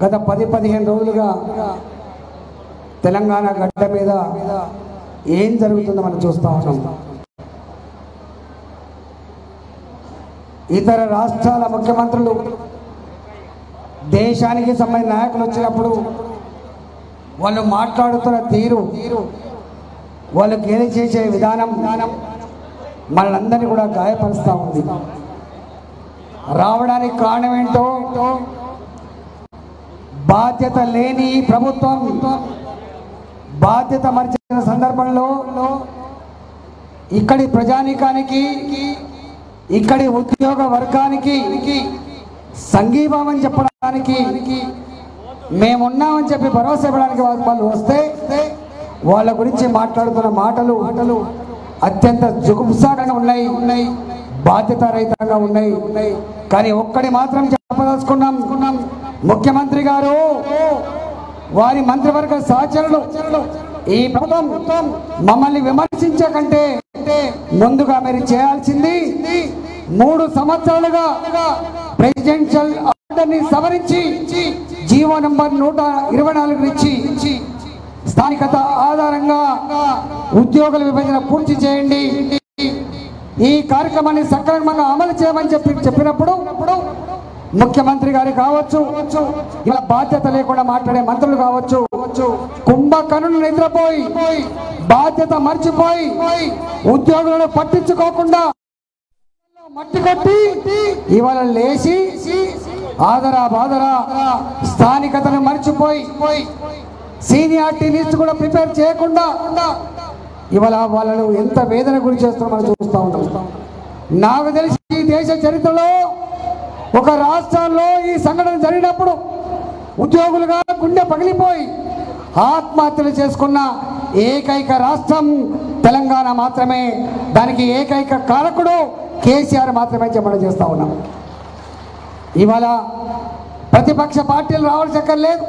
గత 10-15 రోజులుగా తెలంగాణ గడ్డ మీద ఏం జరుగుతుందో మనం చూస్తూ ఉన్నాం. ఇతర రాష్ట్రాల ముఖ్యమంత్రులు దేశానికి సంబంధించిన నాయకులు వచ్చినప్పుడు వాళ్ళు మాట్లాడుతున్న తీరు, వాళ్ళు గేలి చేసే విధానం మనందరినీ కూడా గాయపరుస్తూ ఉంది. రావడానికి కారణం ఏంటో, బాధ్యత లేని ప్రభుత్వం బాధ్యత మర్చిన సందర్భంలో ఇక్కడి ప్రజానీకానికి, ఇక్కడి ఉద్యోగ వర్గానికి సంఘీభావం చెప్పడానికి, మేమున్నామని చెప్పి భరోసా ఇవ్వడానికి వాళ్ళు వస్తే వాళ్ళ గురించి మాట్లాడుతున్న మాటలు అత్యంత జుగుప్సాకరంగా ఉన్నాయి, బాధ్యత రహితంగా ఉన్నాయి. కానీ ఒక్కడి మాత్రం చెప్పదలుచుకున్నాం, ముఖ్యమంత్రి గారు వారి మంత్రివర్గ సహచరులు ఈ ప్రభుత్వం మమ్మల్ని విమర్శించకంటే ముందుగా మీరు చేయాల్సింది 3 సంవత్సరాలుగా ప్రెసిడెన్షియల్ ఆర్డర్ ని సవరించి జీవో నంబర్ 124 ఇచ్చి స్థానికత ఆధారంగా ఉద్యోగుల విభజన పూర్తి చేయండి, ఈ కార్యక్రమాన్ని సక్రమంగా అమలు చేయమని చెప్పినప్పుడు ముఖ్యమంత్రి గారు కావచ్చు, ఇలా బాధ్యత లేకుండా మాట్లాడే మంత్రులు కావచ్చు, కుంభకర్ణులు నిద్రపోయి బాధ్యత మర్చిపోయి ఉద్యోగులను పట్టించుకోకుండా మట్టి కొట్టి ఇవాళ లేచి ఆదరా బాదరా స్థానికతను మర్చిపోయి సీనియారిటీ లిస్ట్ కూడా ప్రిపేర్ చేయకుండా ఇవాళ వాళ్ళను ఎంత వేదన గురి చేస్తున్నారో మనం చూస్తూ ఉంటాం. నాకు తెలిసి ఈ దేశ చరిత్రలో ఒక రాష్ట్రంలో ఈ సంఘటన జరిగినప్పుడు ఉద్యోగులుగా గుండె పగిలిపోయి ఆత్మహత్యలు చేసుకున్న ఏకైక రాష్ట్రం తెలంగాణ మాత్రమే. దానికి ఏకైక కారకుడు కేసీఆర్ మాత్రమే చెప్పడం చేస్తూ ఉన్నాం. ఇవాళ ప్రతిపక్ష పార్టీలు రావాల్సక్కర్లేదు,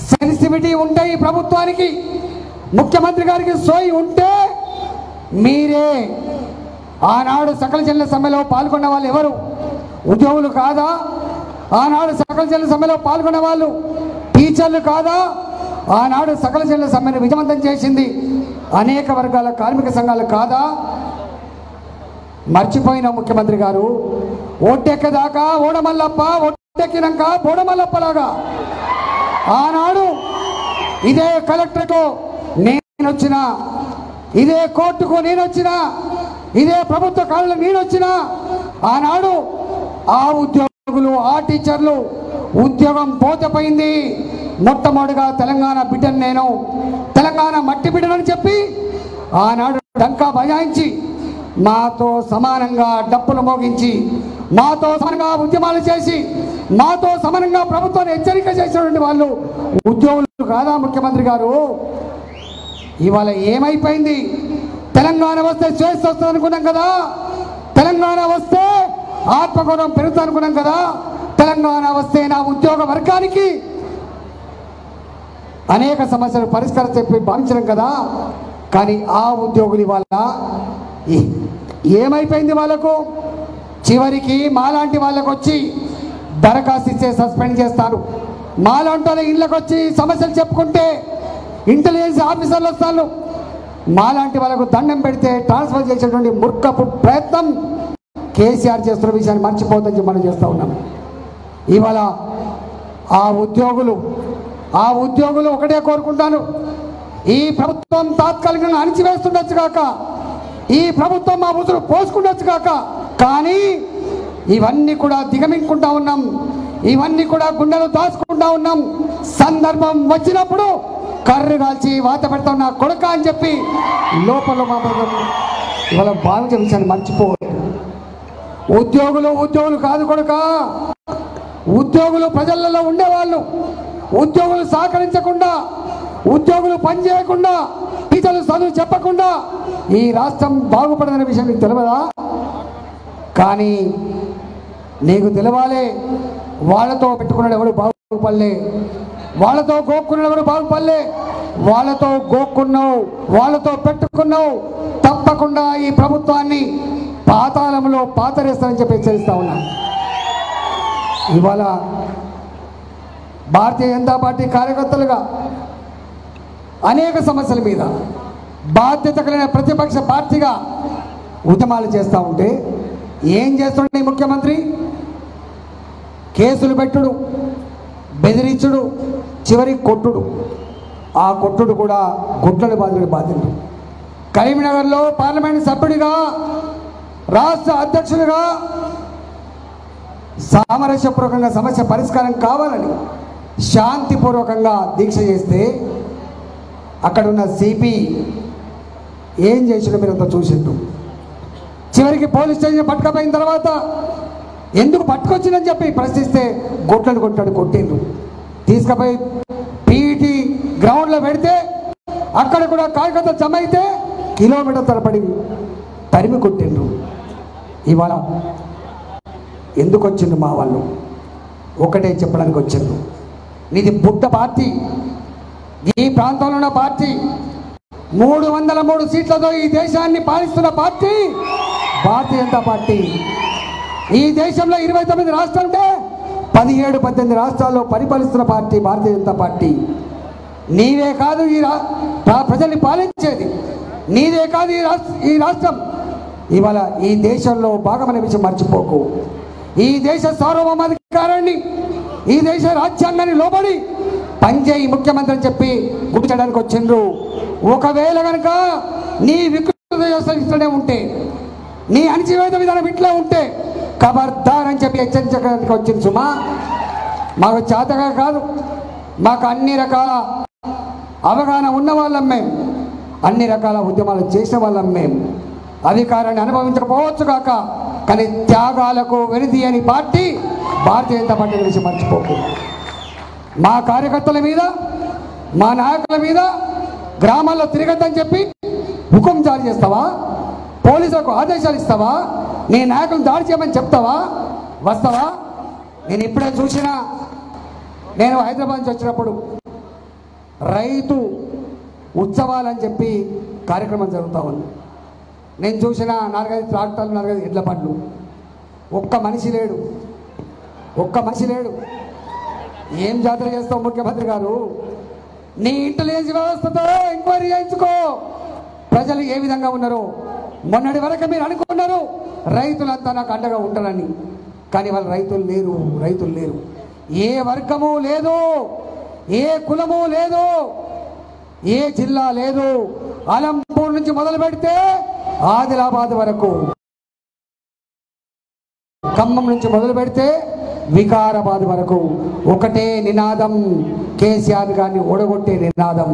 సెన్సిటివిటీ ఉంటే ఈ ప్రభుత్వానికి, ముఖ్యమంత్రి గారికి సోయి ఉంటే మీరే ఆనాడు సకల జనుల సమ్మెలో పాల్గొన్న వాళ్ళు ఎవరు? ఉద్యోగులు కాదా? ఆనాడు సకల జనుల సమ్మెలో పాల్గొన్న వాళ్ళు టీచర్లు కాదా? ఆనాడు సకల జనుల సమ్మెను విజయవంతం చేసింది అనేక వర్గాల కార్మిక సంఘాలు కాదా? మర్చిపోయిన ముఖ్యమంత్రి గారు ఓటెక్కదాకా ఓడమల్లప్ప, ఓటెక్కినాక బోడమల్లప్పలాగా ఆనాడు ఇదే కలెక్టర్కు నేను వచ్చినా, ఇదే కోర్టుకు నేను వచ్చినా, ఇదే ప్రభుత్వ కాలంలో నేను వచ్చినా ఆనాడు ఆ ఉద్యోగులు, ఆ టీచర్లు ఉద్యోగం పోతపోయింది, మొట్టమొదటిగా తెలంగాణ బిడ్డను, నేను తెలంగాణ మట్టి బిడ్డనని చెప్పి ఆనాడు డంకా బజాయించి మాతో సమానంగా డప్పులు మోగించి, మాతో సమానంగా ఉద్యమాలు చేసి, మాతో సమానంగా ప్రభుత్వాన్ని హెచ్చరిక చేసినటువంటి వాళ్ళు ఉద్యోగులు కాదా ముఖ్యమంత్రి గారు? ఇవాళ ఏమైపోయింది? తెలంగాణ వస్తే స్వేచ్ఛ వస్తుంది అనుకున్నాం కదా, తెలంగాణ వస్తే ఆత్మగౌరవం పెరుగుతుంది అనుకున్నాం కదా, తెలంగాణ వస్తే నా ఉద్యోగ వర్గానికి అనేక సమస్యలు పరిష్కారం చెప్పి భావించడం కదా. కానీ ఆ ఉద్యోగులు ఇవాళ ఏమైపోయింది? వాళ్ళకు చివరికి మాలాంటి వాళ్ళకు వచ్చి దరఖాస్తు ఇచ్చే సస్పెండ్ చేస్తారు, మాలాంటి ఇళ్ళకి వచ్చి సమస్యలు చెప్పుకుంటే ఇంటెలిజెన్స్ ఆఫీసర్లు వస్తారు, మాలాంటి వాళ్ళకు దండం పెడితే ట్రాన్స్ఫర్ చేసేటువంటి మూర్ఖపు ప్రయత్నం కేసీఆర్ చేస్తున్న విషయాన్ని మర్చిపోతుందని మనం చేస్తూ ఉన్నాం. ఇవాళ ఆ ఉద్యోగులు ఒకటే కోరుకుంటాను, ఈ ప్రభుత్వం తాత్కాలికంగా అణిచివేస్తుండొచ్చు కాక, ఈ ప్రభుత్వం మా ఉసురు పోసుకుండొచ్చు కాక, కానీ ఇవన్నీ కూడా దిగమింగుకుంటా ఉన్నాం, ఇవన్నీ కూడా గుండెలు దాచుకుంటా ఉన్నాం. సందర్భం వచ్చినప్పుడు కర్రు కాల్చి వాత పెడతాం నా కొడుక అని చెప్పి లోపల ఇవాళ భావించే విషయాన్ని మర్చిపోవద్దు. ఉద్యోగులు కాదు కొడుక, ఉద్యోగులు ప్రజలలో ఉండేవాళ్ళు, ఉద్యోగులు సహకరించకుండా, ఉద్యోగులు పనిచేయకుండా, టీచర్లు చదువు చెప్పకుండా ఈ రాష్ట్రం బాగుపడదనే విషయం నీకు తెలియదా? కానీ నీకు తెలవాలి, వాళ్ళతో పెట్టుకున్నాడు ఎవడు బాగుపడలే, వాళ్ళతో గోక్కున్నాడు ఎవడు బాగుపడలే, వాళ్ళతో గోక్కున్నావు, వాళ్ళతో పెట్టుకున్నావు, తప్పకుండా ఈ ప్రభుత్వాన్ని పాతాళంలో పాతరేస్తానని చెప్పి హెచ్చరిస్తా ఉన్నా. ఇవాళ భారతీయ జనతా పార్టీ కార్యకర్తలుగా అనేక సమస్యల మీద బాధ్యత కలిగిన ప్రతిపక్ష పార్టీగా ఉద్యమాలు చేస్తూ ఉంటే ఏం చేస్తుండే ముఖ్యమంత్రి? కేసులు పెట్టుడు, బెదిరించుడు, చివరి కొట్టుడు. ఆ కొట్టుడు కూడా గుడ్లను బాధ్యుడు. కరీంనగర్లో పార్లమెంట్ సభ్యుడిగా, రాష్ట్ర అధ్యక్షుడిగా సామరస్యపూర్వకంగా సమస్య పరిష్కారం కావాలని శాంతిపూర్వకంగా దీక్ష చేస్తే అక్కడున్న సిపి ఏం చేసిండో మీరంతా చూసిండ్రు. చివరికి పోలీస్ స్టేషన్ పట్టుకపోయిన తర్వాత ఎందుకు పట్టుకొచ్చిందని చెప్పి ప్రశ్నిస్తే గొడ్లను కొట్టిండ్రు. తీసుకుపోయి పీఈటీ గ్రౌండ్లో పెడితే అక్కడ కూడా కార్యకర్తలు జమ అయితే కిలోమీటర్ తరబడి తరిమి కొట్టిండ్రు. ఇవాళ ఎందుకు వచ్చిండ్రు మా వాళ్ళు? ఒకటే చెప్పడానికి వచ్చిండ్రు, నీది బుడ్డ పార్టీ, ఈ ప్రాంతంలో ఉన్న పార్టీ, 303 సీట్లతో ఈ దేశాన్ని పాలిస్తున్న పార్టీ భారతీయ జనతా పార్టీ. ఈ దేశంలో 29 రాష్ట్రాలుంటే 17-18 రాష్ట్రాల్లో పరిపాలిస్తున్న పార్టీ భారతీయ జనతా పార్టీ. నీవే కాదు ఈ ప్రజల్ని పాలించేది, నీదే కాదు ఈ రాష్ట్రం ఇవాళ ఈ దేశంలో భాగమనే విషయం మర్చిపోకు. ఈ దేశ సార్వభౌమాధికారాన్ని, ఈ దేశ రాజ్యాంగాన్ని లోబడి పనిచేయి ముఖ్యమంత్రి అని చెప్పి గుర్తించడానికి వచ్చిండ్రు. ఒకవేళ కనుక నీ వికృత ఇట్లనే ఉంటే, నీ అణచివేత విధానం ఇట్లా ఉంటే ఖబర్దార్ అని చెప్పి హెచ్చరించడానికి వచ్చింది సుమా. మాకు చేతగా కాదు, మాకు అన్ని రకాల అవగాహన ఉన్న వాళ్ళం మేము, అన్ని రకాల ఉద్యమాలు చేసిన వాళ్ళం మేము. అధికారాన్ని అనుభవించకపోవచ్చు కాక, కానీ త్యాగాలకు వెనుదీయని పార్టీ భారతీయ జనతా పార్టీ గురించి మర్చిపోకు. మా కార్యకర్తల మీద, మా నాయకుల మీద గ్రామాల్లో తిరగద్దని చెప్పి హుకుం జారీ చేస్తావా? పోలీసులకు ఆదేశాలు ఇస్తావా? నీ నాయకులు దాడి చేయమని చెప్తావా? వస్తావా? నేను ఇప్పుడే చూసిన, నేను హైదరాబాద్ నుంచి వచ్చినప్పుడు రైతు ఉత్సవాలని చెప్పి కార్యక్రమం జరుగుతూ ఉంది. నేను చూసిన 4-5 ట్రాక్టర్లు, 4-5 ఎడ్ల బండ్లు, ఒక్క మనిషి లేడు. ఏం జాతర చేస్తావు ముఖ్యమంత్రి గారు? నీ ఇంటెలిజెన్స్ వ్యవస్థతో ఎంక్వైరీ చేయించుకో, ప్రజలు ఏ విధంగా ఉన్నారో. మొన్నటి వరకు మీరు అనుకున్నారు రైతులంతా నాకు అండగా ఉంటారని, కానీ వాళ్ళు రైతులు లేరు. ఏ వర్గము లేదు, ఏ కులము లేదు, ఏ జిల్లా లేదు. అలంపూర్ నుంచి మొదలు పెడితే ఆదిలాబాద్ వరకు, ఖమ్మం నుంచి మొదలు పెడితే వికారాబాద్ వరకు ఒకటే నినాదం, కేసీఆర్ గారిని ఓడగొట్టే నినాదం.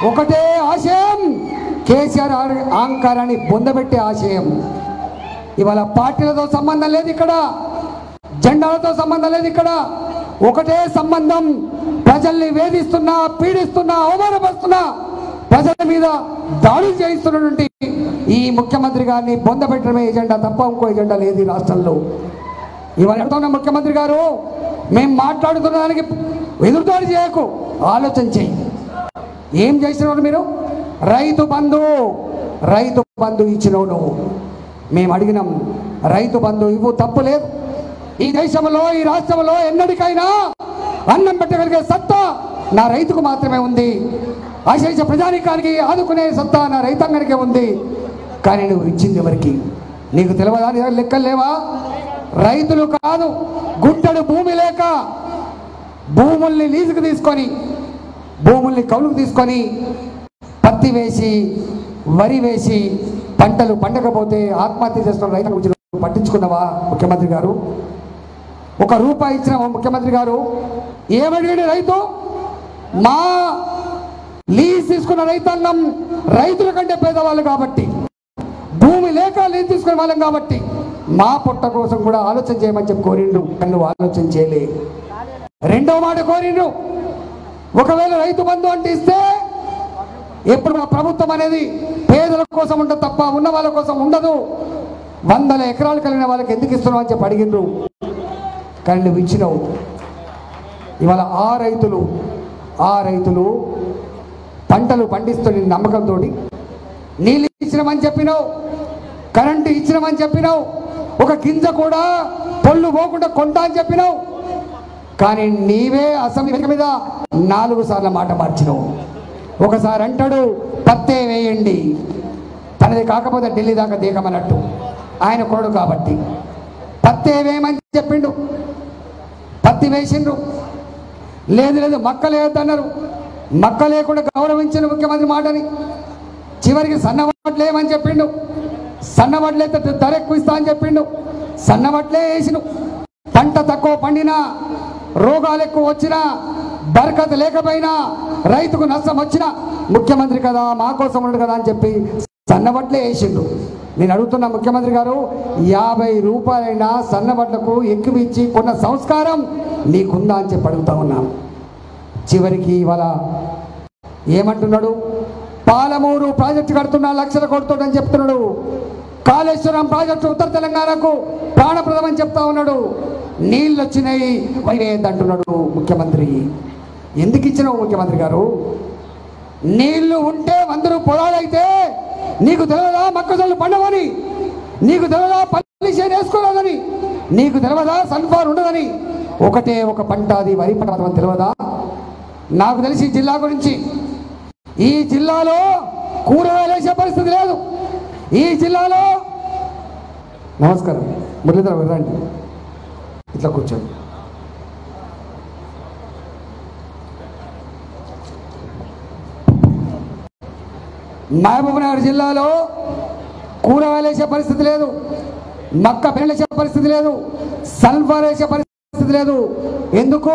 ఒకటే ఆశయం, కేసీఆర్ అహంకారాన్ని పొందబెట్టే ఆశయం. ఇవాళ పార్టీలతో సంబంధం లేదు ఇక్కడ, జెండాలతో సంబంధం లేదు ఇక్కడ. ఒకటే సంబంధం, ప్రజల్ని వేధిస్తున్నా, పీడిస్తున్నా, అవమానపరుస్తున్నా, ప్రజల మీద దాడులు చేయిస్తున్నటువంటి ఈ ముఖ్యమంత్రి గారిని పొందబెట్టడమే ఎజెండా తప్ప ఇంకో ఎజెండా లేదు ఈ రాష్ట్రంలో. ఇవాళ చెప్తున్న ముఖ్యమంత్రి గారు, మేము మాట్లాడుతున్న దానికి ఎదురుదాడి చేయకు, ఆలోచన చేయి. ఏం చేసినవాడు మీరు? రైతు బంధు ఇచ్చినోడు. మేము అడిగినాం, రైతు బంధు ఇవ్వు, తప్పు లేదు. ఈ దేశంలో, ఈ రాష్ట్రంలో ఎన్నటికైనా అన్నం పెట్టగలిగే సత్తా నా రైతుకు మాత్రమే ఉంది. అశేష ప్రజానికానికి ఆదుకునే సత్తా నా రైతాంగానికే ఉంది. కానీ నువ్వు ఇచ్చింది ఎవరికి? నీకు తెలియదా? లెక్కలు లేవా? రైతులు కాదు, గుట్టడు భూమి లేక భూముల్ని లీజుకు తీసుకొని, భూముల్ని కౌలుకు తీసుకొని పత్తి వేసి, వరి వేసి పంటలు పండకపోతే ఆత్మహత్య చేస్తున్న రైతుల గురించి పట్టించుకున్నావా ముఖ్యమంత్రి గారు? ₹1 ఇచ్చిన ముఖ్యమంత్రి గారు ఏమడిగాడు? రైతు, మా లీజ్ తీసుకున్న రైతాంగం రైతుల కంటే పేదవాళ్ళు కాబట్టి, భూమి లేక లీజ్ తీసుకునే వాళ్ళం కాబట్టి మా పొట్ట కోసం కూడా ఆలోచన చేయమని చెప్పి కోరిండు. నువ్వు ఆలోచన చేయలే. రెండవ మాట కోరిండు, ఒకవేళ రైతు బంధు అంటే ఇస్తే ఎప్పుడు మన ప్రభుత్వం అనేది పేదల కోసం ఉంటుంది తప్ప ఉన్న వాళ్ళ కోసం ఉండదు. 100 ఎకరాలు కలిగిన వాళ్ళకి ఎందుకు ఇస్తున్నావు అని చెప్పి అడిగిండ్రు. కానీ నువ్వు ఇచ్చినావు. ఇవాళ ఆ రైతులు పంటలు పండిస్తున్న నమ్మకంతో నీళ్ళు ఇచ్చినామని చెప్పినావు, కరెంటు ఇచ్చినామని చెప్పినావు, ఒక గింజ కూడా పొల్లు పోకుండా కొంటా అని చెప్పినావు. కానీ నీవే అసెంబ్లీ మీద 4 సార్లు మాట మార్చినావు. ఒకసారి అంటాడు పత్తే వేయండి, తనది కాకపోతే ఢిల్లీ దాకా దిగమన్నట్టు, ఆయన కొడు కాబట్టి పత్తే వేయమని చెప్పిండు, పత్తి వేసిండ్రు. లేదు లేదు మక్క లేదన్నారు, మక్క లేకుండా గౌరవించిన ముఖ్యమంత్రి మాటని. చివరికి సన్నవడ్లు ఏమని చెప్పిండు, సన్నవడ్లు అయితే ధర ఎక్కువ ఇస్తా అని చెప్పిండు, సన్నవడ్లే వేసిను. పంట తక్కువ పండినా, రోగాలు ఎక్కువ వచ్చినా, బరకత లేకపోయినా, రైతుకు నష్టం వచ్చినా ముఖ్యమంత్రి కదా మా కోసం ఉండడు కదా అని చెప్పి సన్నబట్లే వేసిండు. నేను అడుగుతున్నా ముఖ్యమంత్రి గారు, 50 రూపాయలైనా సన్నబట్లకు ఎక్కువ ఇచ్చి కొన్న సంస్కారం నీకుందా అని చెప్పి అడుగుతా ఉన్నాను. చివరికి ఇవాళ ఏమంటున్నాడు, పాలమూరు ప్రాజెక్టు కడుతున్నా 1 లక్షల కోట్లతోని చెప్తున్నాడు, కాళేశ్వరం ప్రాజెక్టు ఉత్తర తెలంగాణకు ప్రాణప్రదం అని చెప్తా ఉన్నాడు. నీళ్ళు వచ్చినాయి వైవేద్దంటున్నాడు ముఖ్యమంత్రి. ఎందుకు ఇచ్చినావు ముఖ్యమంత్రి గారు? నీళ్లు ఉంటే 100 పొలాలైతే నీకు తెలియదా మొక్కజొన్నలు పండవని, నీకు తెలియదా పల్లి చేను వేసుకోలేదని, నీకు తెలియదా సన్ఫ్లవర్ ఉండదని? ఒకటే ఒక పంట, అది వరి పంట తెలియదా? నాకు తెలిసి జిల్లా గురించి, ఈ జిల్లాలో కూరగాయలు వేసే పరిస్థితి లేదు. ఈ జిల్లాలో నమస్కారం మురళీధర వెళ్ళండి, ఇట్లా కూర్చోండి. మహబూబ్నగర్ జిల్లాలో కూరగాయలు వేసే పరిస్థితి లేదు, మక్క పెళ్ళేసే పరిస్థితి లేదు, సన్ఫ్లవర్ వేసే పరిస్థితి లేదు. ఎందుకు?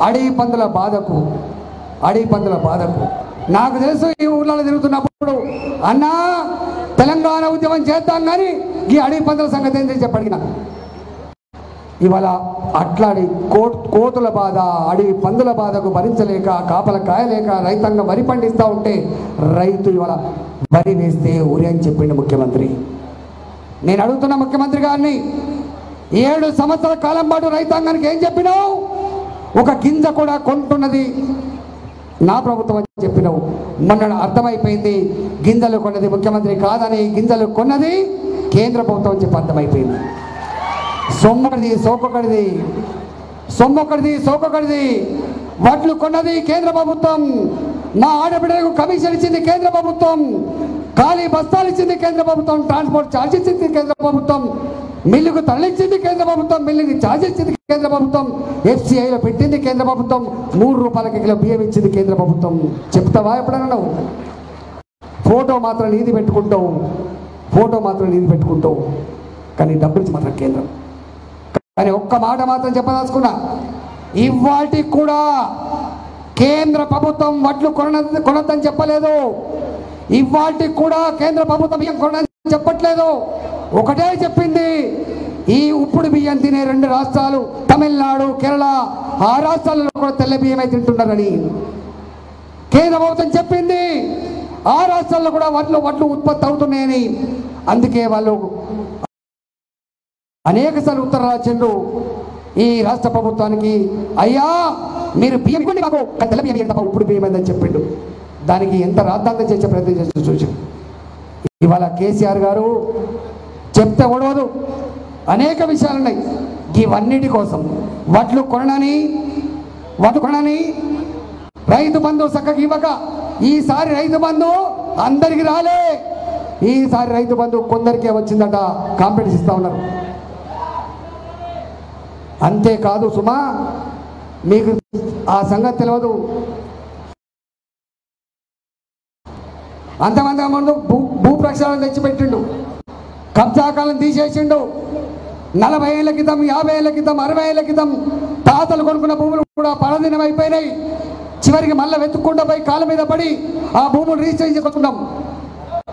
అడవి పందుల బాధకు, అడవి పందుల బాధకు. నాకు తెలుసు ఈ ఊర్లలో తిరుగుతున్నప్పుడు, అన్నా తెలంగాణ ఉద్యమం చేద్దాం కానీ ఈ అడవి పందుల సంగతి ఏంటని చెప్పడిగిన. ఇవాళ అట్లాడి కోతుల బాధ, అడవి పందుల బాధకు భరించలేక, కాపల కాయలేక రైతాంగం వరి పండిస్తూ ఉంటే రైతు ఇవాళ వరి వేస్తే ఉరి అని చెప్పిండు ముఖ్యమంత్రి. నేను అడుగుతున్న ముఖ్యమంత్రి గారిని, 7 సంవత్సరాల కాలం పాటు రైతాంగానికి ఏం చెప్పినావు? ఒక గింజ కూడా కొంటున్నది నా ప్రభుత్వం అని చెప్పినావు. మొన్న అర్థమైపోయింది, గింజలు కొన్నది ముఖ్యమంత్రి కాదని, గింజలు కొన్నది కేంద్ర ప్రభుత్వం అని చెప్పి అర్థమైపోయింది. సొమ్మొకటిది సోకొకటిది, సొమ్మొకటిది సోకొకటిది. వడ్లు కొన్నది కేంద్ర ప్రభుత్వం, మా ఆడబిడ్డలకు కమిషన్ ఇచ్చింది కేంద్ర ప్రభుత్వం, ఖాళీ బస్తాలు ఇచ్చింది కేంద్ర ప్రభుత్వం, ట్రాన్స్పోర్ట్ ఛార్జ్ ఇచ్చింది కేంద్ర ప్రభుత్వం, మిల్లుకు తరలించింది కేంద్ర ప్రభుత్వం, మిల్లుకి ఛార్జ్ ఇచ్చింది కేంద్ర ప్రభుత్వం, FCIలో పెట్టింది కేంద్ర ప్రభుత్వం, 3 రూపాయలకి కిలో బియ్యం ఇచ్చింది కేంద్ర ప్రభుత్వం. చెప్తావా ఎప్పుడన్నా నువ్వు? ఫోటో మాత్రం నీది పెట్టుకుంటావు, ఫోటో మాత్రం నీది పెట్టుకుంటావు, కానీ డబ్బులు ఇచ్చి మాత్రం కేంద్రం. కానీ ఒక్క మాట మాత్రం చెప్పదలుచుకున్నా, ఇవాటికి కూడా కేంద్ర ప్రభుత్వం వడ్లు కొనద్దని చెప్పలేదు, ఇవాటికి కూడా కేంద్ర ప్రభుత్వం బియ్యం కొనదని చెప్పట్లేదు. ఒకటే చెప్పింది, ఈ ఉప్పుడు బియ్యం తినే 2 రాష్ట్రాలు తమిళనాడు, కేరళ, ఆ రాష్ట్రాలలో కూడా తెల్ల బియ్యమే తింటున్నారని కేంద్ర ప్రభుత్వం చెప్పింది. ఆ రాష్ట్రాల్లో కూడా వడ్లు ఉత్పత్తి అవుతున్నాయని. అందుకే వాళ్ళు అనేక సార్లు ఉత్తరాలు రాసిండ్రు ఈ రాష్ట్ర ప్రభుత్వానికి, అయ్యా మీరు బియ్యం కొన్ని మాకు తెల్ల బియ్యం తప్ప ఉప్పుడు బియ్యం అని చెప్పిండు. దానికి ఎంత రాద్ధాంతం చేసే ప్రయత్నం చేస్తూ చూసి ఇవాళ కేసీఆర్ గారు చెప్తే ఓడవదు, అనేక విషయాలు ఉన్నాయి. ఇవన్నిటి కోసం వడ్లు కొనని రైతు బంధు చక్కగా ఇవ్వక, ఈసారి రైతు బంధు అందరికి రాలే, ఈసారి రైతు బంధు కొందరికే వచ్చిందట, కాంపిటీషన్ ఇస్తా ఉన్నారు. అంతేకాదు సుమా, మీకు ఆ సంగతి తెలియదు, అంతమంది ముందు భూ ప్రక్షాళన తెచ్చిపెట్టిండు, కబ్జాకాలను తీసేసిండు. 40 ఏళ్ల క్రితం, 50 ఏళ్ల క్రితం, 60 ఏళ్ల క్రితం తాతలు కొనుక్కున్న భూములు కూడా పరదినం అయిపోయినాయి. చివరికి మళ్ళీ వెతుక్కుంటూ పోయి కాళ్ళ మీద పడి ఆ భూములు రిజిస్టర్ చేసుకుంటున్నాం.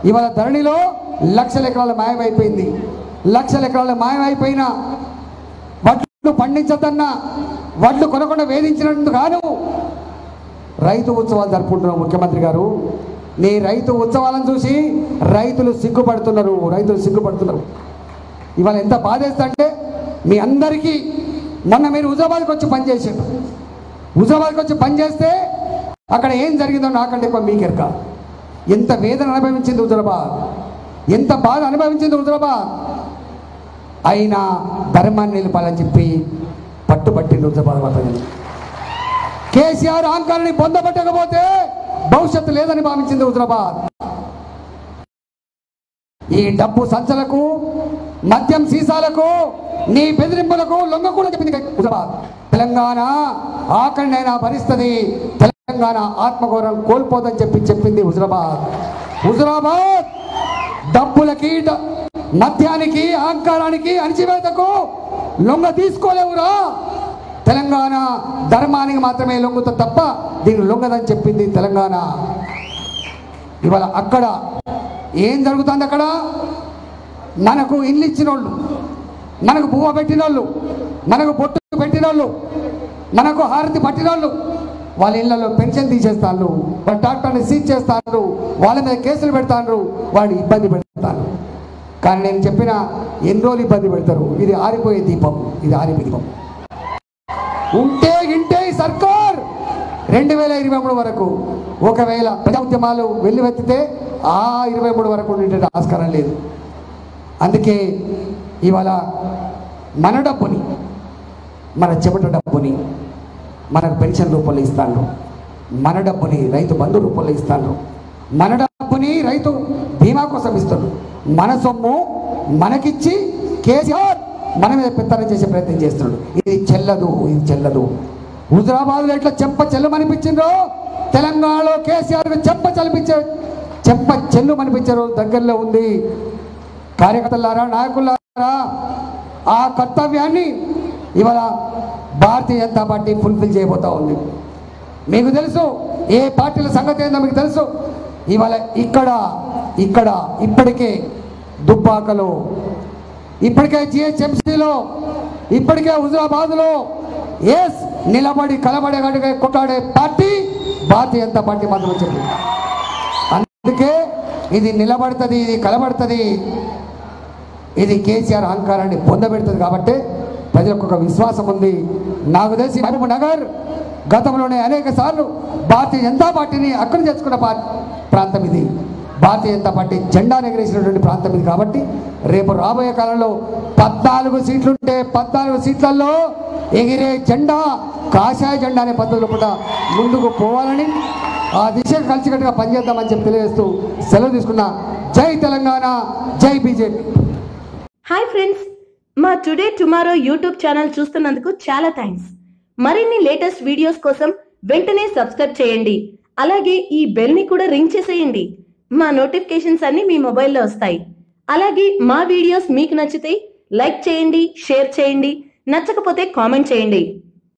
ఇవాళ ధరణిలో 1,00,000 ఎకరాలు మాయమైపోయింది. 1,00,000 ఎకరాలు మాయమైపోయినా వడ్లు పండించద్దన్నా, వడ్లు కొనకుండా వేధించినందుకు గాను రైతు ఉత్సవాలు జరుపుకుంటున్నాం. ముఖ్యమంత్రి గారు, నీ రైతు ఉత్సవాలను చూసి రైతులు సిగ్గుపడుతున్నారు. ఇవాళ ఎంత బాధేస్తుందంటే, మీ అందరికీ మొన్న మీరు హుజరాబాద్కి వచ్చి పనిచేసారు. హుజరాబాద్కి వచ్చి పనిచేస్తే అక్కడ ఏం జరిగిందో నాకంటే ఎక్కువ మీకెరక. ఎంత వేదన అనుభవించింది హుజరాబాద్, ఎంత బాధ అనుభవించింది హుజరాబాద్. అయినా ధర్మాన్ని నిలపాలని చెప్పి పట్టుబట్టిండు హుజరాబాద్ ప్రజలు. కేసీఆర్ అహంకారాన్ని పొందబట్టకపోతే భవిష్యత్తు లేదని భావించింది హుజరాబాద్. ఈ డబ్బు సంచలకు, మద్యం సీసాలకు, నీ బెదిరింపులకు లొంగకుండా చెప్పింది హుజరాబాద్. తెలంగాణ ఆకలినైనా భరిస్తుంది, తెలంగాణ ఆత్మగౌరవం కోల్పోదని చెప్పింది హుజరాబాద్. హుజరాబాద్ డబ్బులకి, మద్యానికి, అహంకారానికి, అణిచివేతకు లొంగ తీసుకోలేవురా. తెలంగాణ ధర్మానికి మాత్రమే లొంగుతుంది తప్ప దీన్ని లొంగదని చెప్పింది తెలంగాణ. ఇవాళ అక్కడ ఏం జరుగుతుంది? అక్కడ మనకు ఇల్లు ఇచ్చిన వాళ్ళు, మనకు పువ్వ పెట్టిన వాళ్ళు, మనకు బొట్టు పెట్టిన వాళ్ళు, మనకు హారతి పట్టిన వాళ్ళు వాళ్ళ ఇళ్లలో పెన్షన్ తీసేస్తాను, వాళ్ళ డాక్టర్ని సీజ్ చేస్తాను, వాళ్ళ మీద కేసులు పెడతాను, వాళ్ళు ఇబ్బంది పెడతాను. కానీ నేను చెప్పిన ఎన్ని రోజులు ఇబ్బంది పెడతారు? ఇది ఆరిపోయే దీపం, ఇది ఆరిపోయే దీపం. ఉంటే గింటే సర్కార్ 2023 వరకు ఒకవేళ ప్రజా ఉద్యమాలు వెల్లువెత్తితే ఆ 23 వరకు ఉండే ఆస్కారం లేదు. అందుకే ఇవాళ మన డబ్బుని, మన చెమట డబ్బుని మనకు పెన్షన్ రూపంలో ఇస్తాను, మన డబ్బుని రైతు బంధు రూపంలో ఇస్తాను, మన డబ్బుని రైతు బీమా కోసం ఇస్తాడు. మన సొమ్ము మనకిచ్చి కేసీఆర్ మన మీద పెత్తనం చేసే ప్రయత్నం చేస్తున్నాడు. ఇది చెల్లదు, ఇది చెల్లదు. హుజరాబాద్లో ఎట్లా చెంప చెల్లమనిపించిందో తెలంగాణలో కేసీఆర్ చెంప చెల్లు అనిపించారు దగ్గరలో ఉంది. కార్యకర్తలారా, నాయకులారా, ఆ కర్తవ్యాన్ని ఇవాళ భారతీయ జనతా పార్టీ ఫుల్ఫిల్ చేయబోతా ఉంది. మీకు తెలుసు ఏ పార్టీల సంగతి ఏందో మీకు తెలుసు. ఇవాళ ఇక్కడ ఇప్పటికే దుబ్బాకలో, ఇప్పటికే జిహెచ్ఎంసీలో, ఇప్పటికే హుజరాబాద్లో నిలబడి కలబడే కొట్లాడే పార్టీ భారతీయ జనతా పార్టీ మాత్రం చెప్పింది. అందుకే ఇది నిలబడుతుంది, ఇది కలబడుతుంది, ఇది కేసీఆర్ అహంకారాన్ని పొందబెడుతుంది. కాబట్టి ప్రజలకు ఒక విశ్వాసం ఉంది. నాకు తెలిసి మహబూబ్ నగర్ గతంలోనే అనేక సార్లు భారతీయ జనతా పార్టీని అక్కడ తెచ్చుకున్న ప్రాంతం ఇది. భారతీయ జనతా పార్టీ జెండా ఎగరేసినటువంటి ప్రాంతం ఇది. కాబట్టి రేపు రాబోయే కాలంలో 14 సీట్లుంటే 14 సీట్లలో ఎగిరే జెండా కాషాయ జెండా అనే పద్ధతిలో కూడా ముందుకు పోవాలని, ఆ దిశగా కలిసికట్టుగా పనిచేద్దామని చెప్పి తెలియజేస్తూ సెలవు తీసుకున్నా. జై తెలంగాణ, జై బీజేపీ. హాయ్ ఫ్రెండ్స్, మా టుడే టుమారో యూట్యూబ్ ఛానల్ చూస్తున్నందుకు చాలా థ్యాంక్స్. మరిన్ని లేటెస్ట్ వీడియోస్ కోసం వెంటనే సబ్స్క్రైబ్ చేయండి. అలాగే ఈ బెల్ ని కూడా రింగ్ చేసేయండి. మా నోటిఫికేషన్స్ అన్ని మీ మొబైల్లో వస్తాయి. అలాగే మా వీడియోస్ మీకు నచ్చితే లైక్ చేయండి, షేర్ చేయండి, నచ్చకపోతే కామెంట్ చేయండి.